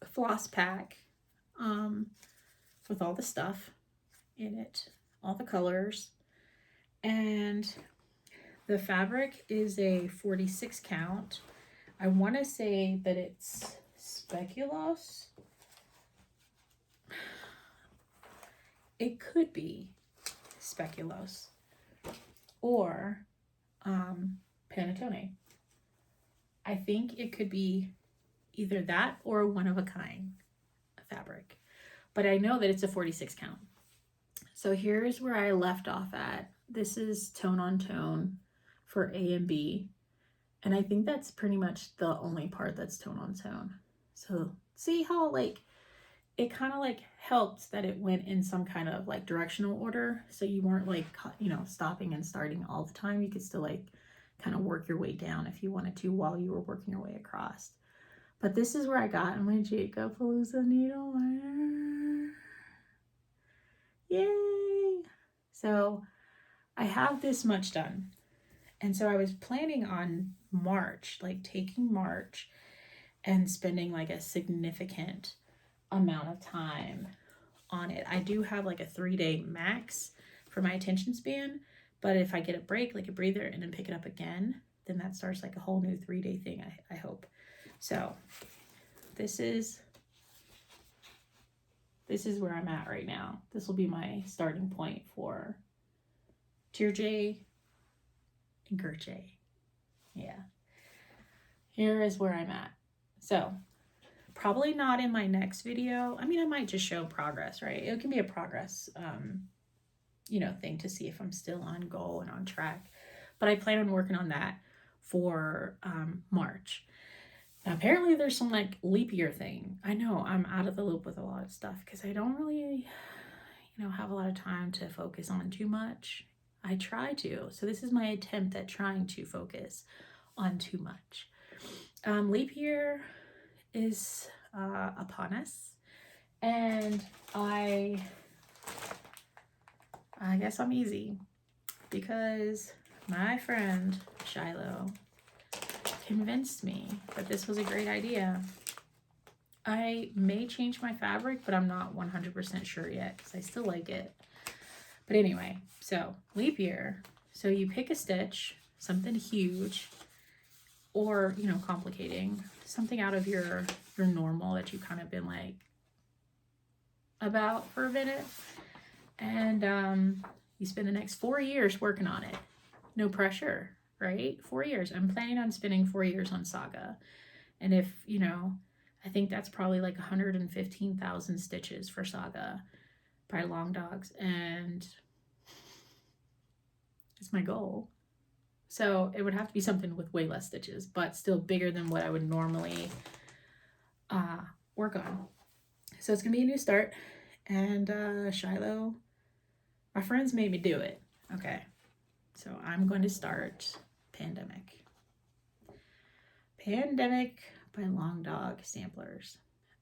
floss pack with all the stuff in it, all the colors, and the fabric is a 46 count. I want to say that it's speculoos. It could be speculoos or panettone. I think it could be either that or one of a kind fabric, but I know that it's a 46 count. So here's where I left off at. This is tone on tone for A and B, and I think that's pretty much the only part that's tone on tone. So see how like it kind of like helped that it went in some kind of like directional order, so you weren't like, you know, stopping and starting all the time. You could still like kind of work your way down if you wanted to while you were working your way across. But this is where I got my Jacob Palooza needle liner. Yay! So I have this much done. And so I was planning on March, like taking March and spending like a significant amount of time on it. I do have like a 3-day max for my attention span, but if I get a break, like a breather, and then pick it up again, then that starts like a whole new 3-day thing, I hope. So this is where I'm at right now. This will be my starting point for Tirje and Gerche. Yeah. Here is where I'm at. So probably not in my next video. I mean, I might just show progress, right? It can be a progress, you know, thing to see if I'm still on goal and on track. But I plan on working on that for March. Now, apparently there's some like leap year thing. I know I'm out of the loop with a lot of stuff because I don't really, you know, have a lot of time to focus on too much. I try to. So this is my attempt at trying to focus on too much. Leap year is upon us, and I guess I'm easy because my friend Shiloh convinced me that this was a great idea. I may change my fabric, but I'm not 100% sure yet because I still like it. But anyway, so leap year. So you pick a stitch, something huge, or, you know, complicating, something out of your normal that you've kind of been like about for a minute. And you spend the next 4 years working on it. No pressure, right? 4 years. I'm planning on spending 4 years on Saga. And if, you know, I think that's probably like 115,000 stitches for Saga by Long Dogs. And it's my goal. So it would have to be something with way less stitches, but still bigger than what I would normally work on. So it's going to be a new start. And Shiloh, my friends made me do it. Okay. So I'm going to start Pandemic. Pandemic by Long Dog Samplers.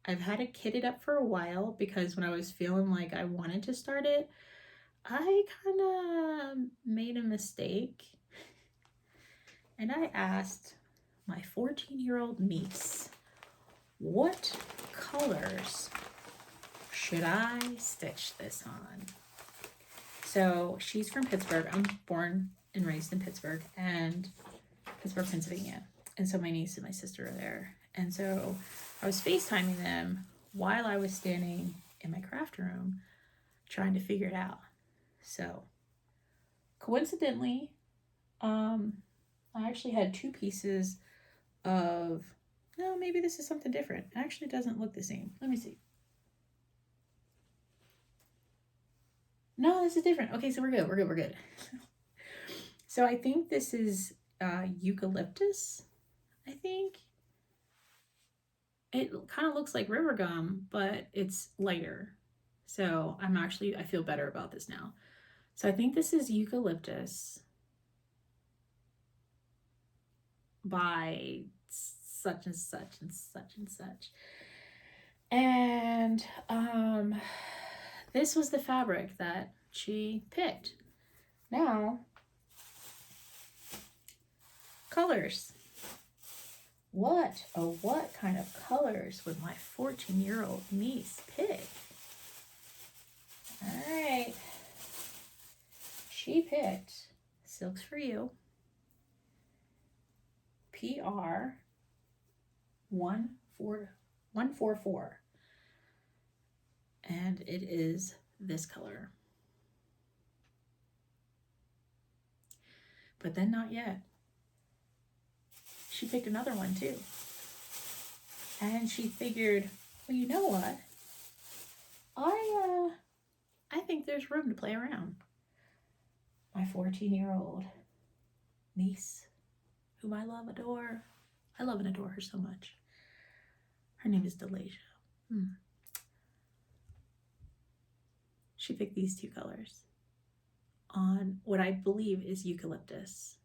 I've had it kitted up for a while because when I was feeling like I wanted to start it, I kind of made a mistake. And I asked my 14-year-old niece, what colors should I stitch this on? So she's from Pittsburgh. I'm born and raised in Pittsburgh, and Pittsburgh, Pennsylvania. And so my niece and my sister are there. And so I was FaceTiming them while I was standing in my craft room trying to figure it out. So coincidentally, I actually had 2 pieces of, no, maybe this is something different. It actually doesn't look the same. Let me see. No, this is different. Okay, so we're good. So I think this is eucalyptus, I think. It kind of looks like river gum, but it's lighter. So I feel better about this now. So I think this is eucalyptus by such and such and such and such. And this was the fabric that she picked. Now, colors. What kind of colors would my 14-year-old niece pick? All right. She picked Silks for You, PR 144. And it is this color. But then not yet. She picked another one too. And she figured, well, you know what? I think there's room to play around. My 14-year-old niece, whom I love, adore. I love and adore her so much. Her name is Delasia. She picked these 2 colors on what I believe is eucalyptus.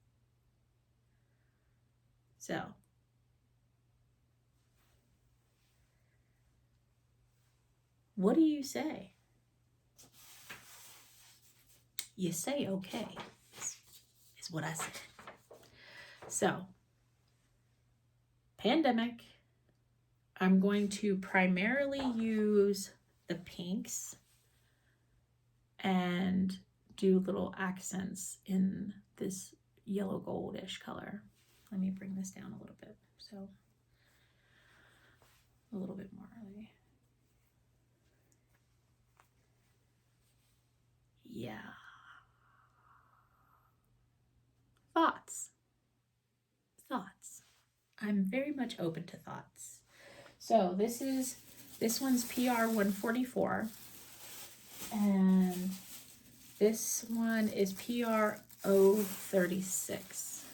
So, what do you say? You say okay, is what I said. So, Pandemic, I'm going to primarily use the pinks and do little accents in this yellow goldish color. Let me bring this down a little bit. So a little bit more. Yeah. Thoughts. I'm very much open to thoughts. So this one's PR 144. And this one is PR 036.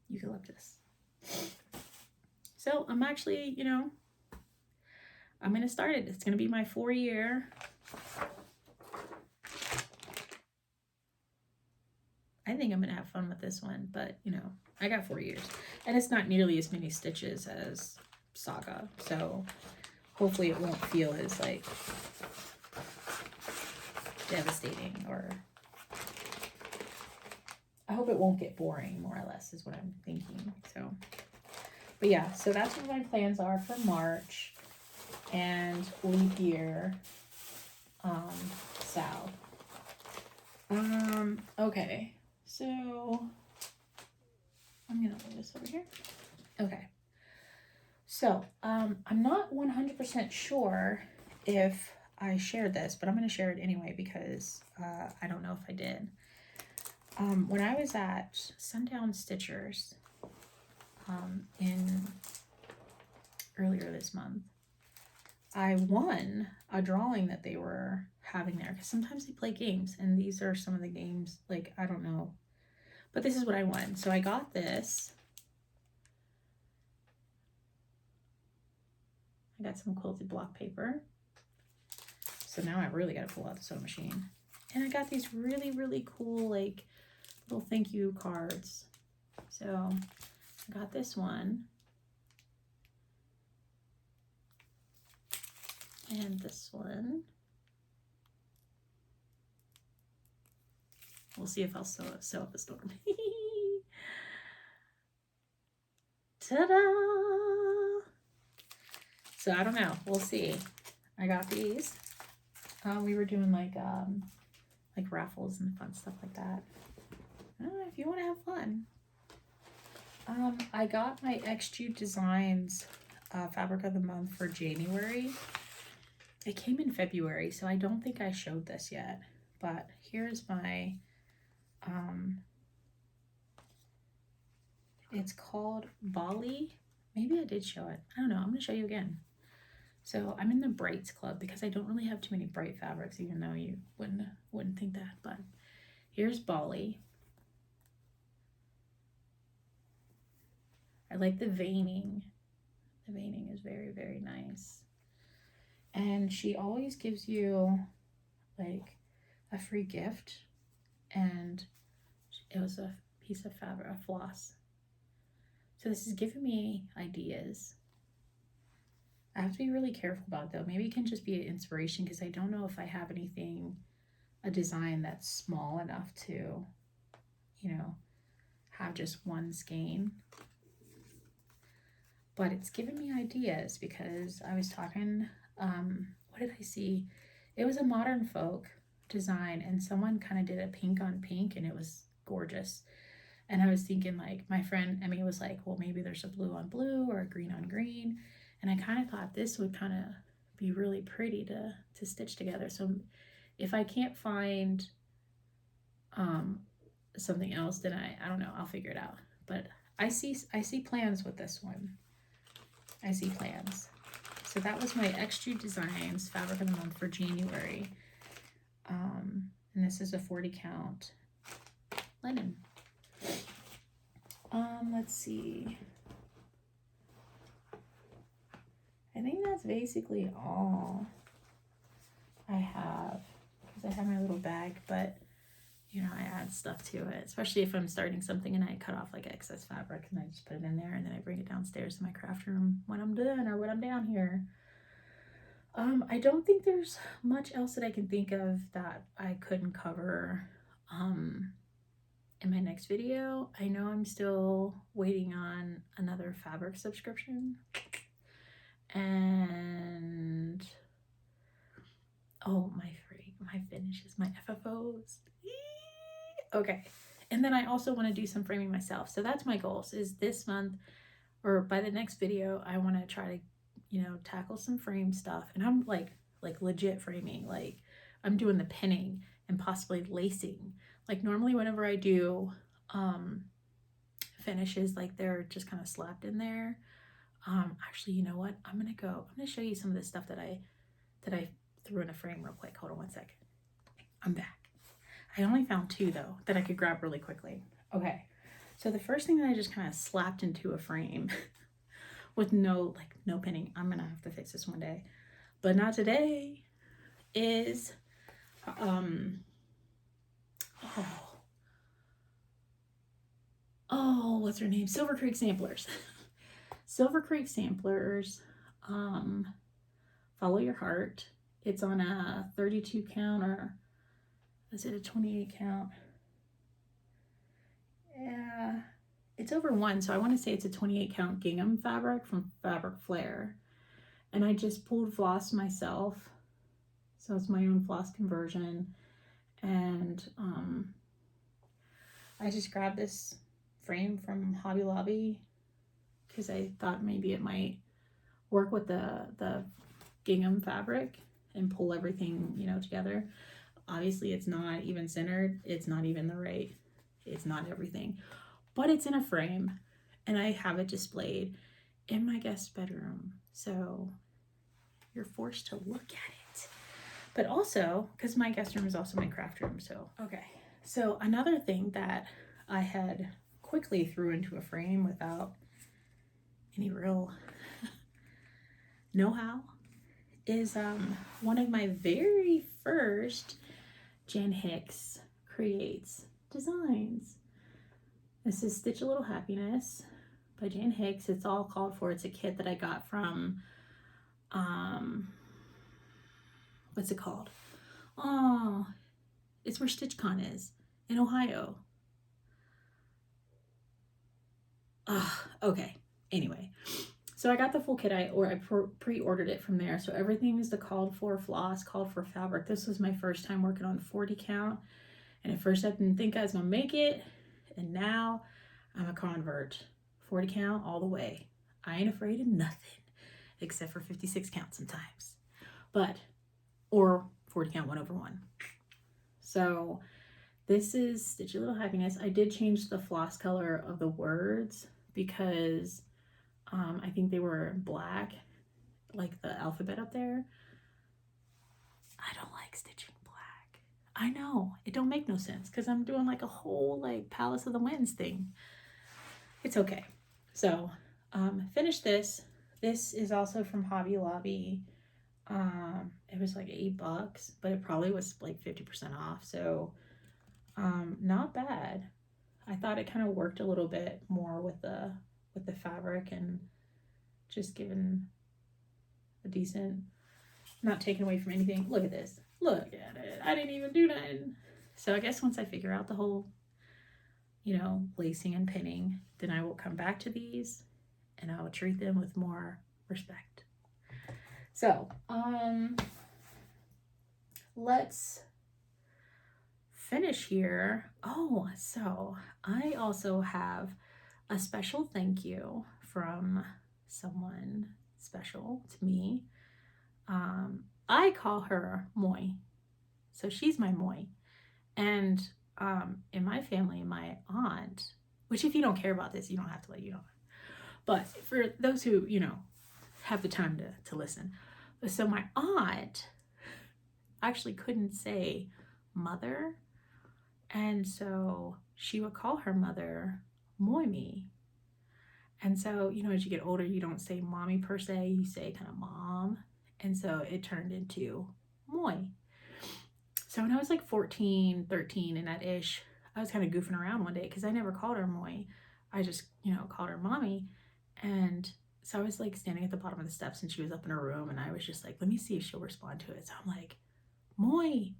Eucalyptus. So I'm actually, I'm going to start it. It's going to be my 4-year. I think I'm going to have fun with this one, but I got 4 years. And it's not nearly as many stitches as Saga. So hopefully it won't feel as like devastating, or I hope it won't get boring, more or less, is what I'm thinking. So But yeah, so that's what my plans are for March and leap year, Sal. Okay, so I'm gonna lay this over here. Okay, so I'm not 100% sure if I shared this, but I'm gonna share it anyway because I don't know if I did. When I was at Sundown Stitchers in earlier this month, I won a drawing that they were having there, because sometimes they play games, and these are some of the games, like, I don't know, but this is what I won. So I got this. I got some quilted block paper. So now I really got to pull out the sewing machine. And I got these really, really cool, like, little thank you cards. So I got this one. And this one. We'll see if I'll sew up a storm. Ta-da! So I don't know. We'll see. I got these. We were doing like raffles and fun stuff like that. If you want to have fun. I got my XG Designs Fabric of the Month for January. It came in February, so I don't think I showed this yet. But here's my, it's called Bali. Maybe I did show it. I don't know. I'm going to show you again. So I'm in the Brights Club because I don't really have too many bright fabrics, even though you wouldn't think that. But here's Bali. I like the veining. The veining is very, very nice. And she always gives you like a free gift, and it was a piece of fabric, a floss. So this is giving me ideas. I have to be really careful about it though. Maybe it can just be an inspiration, because I don't know if I have anything, a design that's small enough to, you know, have just one skein. But it's given me ideas, because I was talking, what did I see? It was a modern folk design, and someone kind of did a pink on pink, and it was gorgeous. And I was thinking, like, my friend Emmy was like, well, maybe there's a blue on blue or a green on green. And I kind of thought this would kind of be really pretty to stitch together. So if I can't find something else, then I don't know, I'll figure it out. But I see plans with this one. I see plans. So that was my XG Designs Fabric of the Month for January. And this is a 40 count linen. Let's see. I think that's basically all I have, because I have my little bag, but you know, I add stuff to it, especially if I'm starting something and I cut off like excess fabric and I just put it in there, and then I bring it downstairs to my craft room when I'm done or when I'm down here. I don't think there's much else that I can think of that I couldn't cover in my next video. I know I'm still waiting on another fabric subscription, and oh, my finishes, my FFOs. Okay, and then I also want to do some framing myself. So that's my goals, is this month or by the next video I want to try to, you know, tackle some frame stuff. And I'm like legit framing, like I'm doing the pinning and possibly lacing. Like normally whenever I do finishes, like they're just kind of slapped in there. Actually, you know what, I'm gonna show you some of the stuff that I threw in a frame real quick. Hold on one second. I'm back. I only found two though that I could grab really quickly. Okay, so the first thing that I just kind of slapped into a frame with no pinning, I'm gonna have to fix this one day, but not today, is what's her name? Silver Creek Samplers. Silver Creek Samplers, Follow Your Heart. It's on a 32 count, or is it a 28 count? Yeah, it's over 1, so I want to say it's a 28 count gingham fabric from Fabric Flare. And I just pulled floss myself, so it's my own floss conversion. And I just grabbed this frame from Hobby Lobby because I thought maybe it might work with the gingham fabric and pull everything, you know, together. Obviously it's not even centered, it's not even the right, it's not everything, but it's in a frame and I have it displayed in my guest bedroom, so you're forced to look at it. But also, because my guest room is also my craft room, so okay. So another thing that I had quickly threw into a frame without any real know-how is one of my very first Jan Hicks Creates designs. This is Stitch a Little Happiness by Jan Hicks. It's all called for. It's a kit that I got from what's it called? Oh, it's where StitchCon is in Ohio. Okay. Anyway, so I got the full kit. I pre-ordered it from there. So everything is the called for floss, called for fabric. This was my first time working on 40 count. And at first I didn't think I was gonna make it. And now I'm a convert. 40 count all the way. I ain't afraid of nothing except for 56 count sometimes. But, or 40 count 1/1. So this is Stitch a Little Happiness. I did change the floss color of the words because I think they were black, like the alphabet up there. I don't like stitching black. I know, it don't make no sense because I'm doing like a whole like Palace of the Winds thing. It's okay. So finished this. This is also from Hobby Lobby. It was like $8, but it probably was like 50% off. So not bad. I thought it kind of worked a little bit more with the fabric and just given a decent, not taken away from anything. Look at this. Look at it. I didn't even do nothing. So I guess once I figure out the whole, you know, lacing and pinning, then I will come back to these and I will treat them with more respect. So, let's finish here. Oh, so I also have a special thank you from someone special to me. I call her Moy. So she's my Moy. And in my family, my aunt, which if you don't care about this, you don't have to let you know. But for those who, you know, have the time to listen. So my aunt actually couldn't say mother. And so she would call her mother Moimy. And so, you know, as you get older, you don't say mommy per se, you say kind of mom. And so it turned into Moy. So when I was like 14, 13 and that ish, I was kind of goofing around one day because I never called her Moy. I just, you know, called her mommy. And so I was like standing at the bottom of the steps and she was up in her room and I was just like, let me see if she'll respond to it. So I'm like, Moy.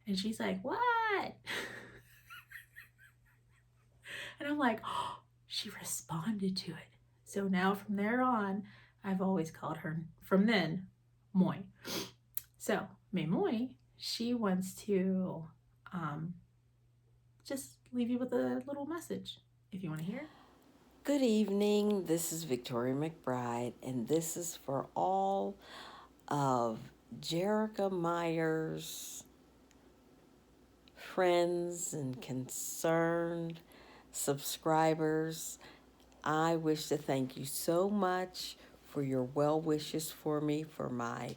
And she's like, what? And I'm like, oh, she responded to it. So now from there on, I've always called her from then Moy. So May Moy, she wants to just leave you with a little message if you want to hear.
Good evening. This is Victoria McBride, and this is for all of Jerica Meyer's friends and concerned subscribers. I wish to thank you so much for your well wishes for me for my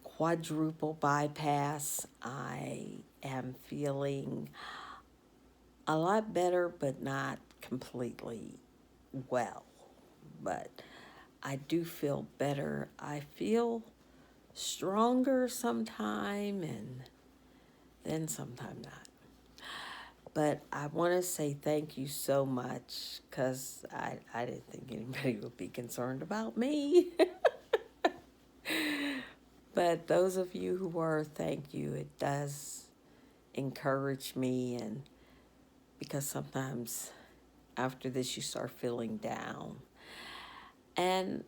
quadruple bypass. I am feeling a lot better, but not completely well. But I do feel better. I feel stronger sometime and then sometime not. But I want to say thank you so much because I didn't think anybody would be concerned about me. But those of you who were, thank you. It does encourage me, and because sometimes after this, you start feeling down. And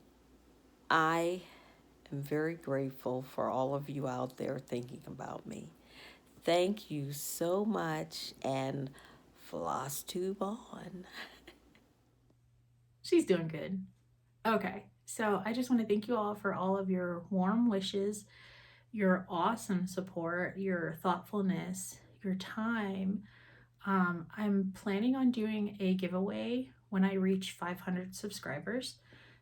I am very grateful for all of you out there thinking about me. Thank you so much, and Flosstube on.
She's doing good. Okay, so I just want to thank you all for all of your warm wishes, your awesome support, your thoughtfulness, your time. I'm planning on doing a giveaway when I reach 500 subscribers.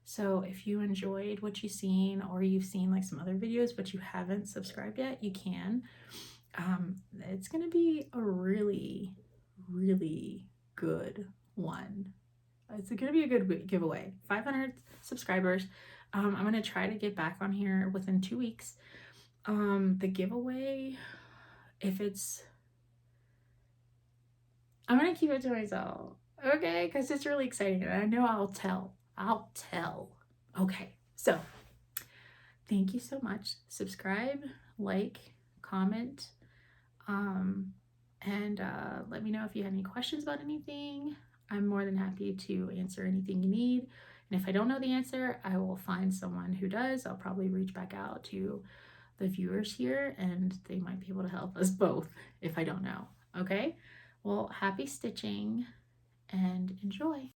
So if you enjoyed what you've seen, or you've seen like some other videos but you haven't subscribed yet, you can. It's gonna be a really, really good one. It's gonna be a good giveaway. 500 subscribers. I'm gonna try to get back on here within 2 weeks. The giveaway, if it's, I'm gonna keep it to myself, okay? Because it's really exciting, and I know I'll tell. Okay, so thank you so much. Subscribe, like, comment, and let me know if you have any questions about anything. I'm more than happy to answer anything you need. And if I don't know the answer, I will find someone who does. I'll probably reach back out to the viewers here, and they might be able to help us both if I don't know. Okay? Well, happy stitching and enjoy.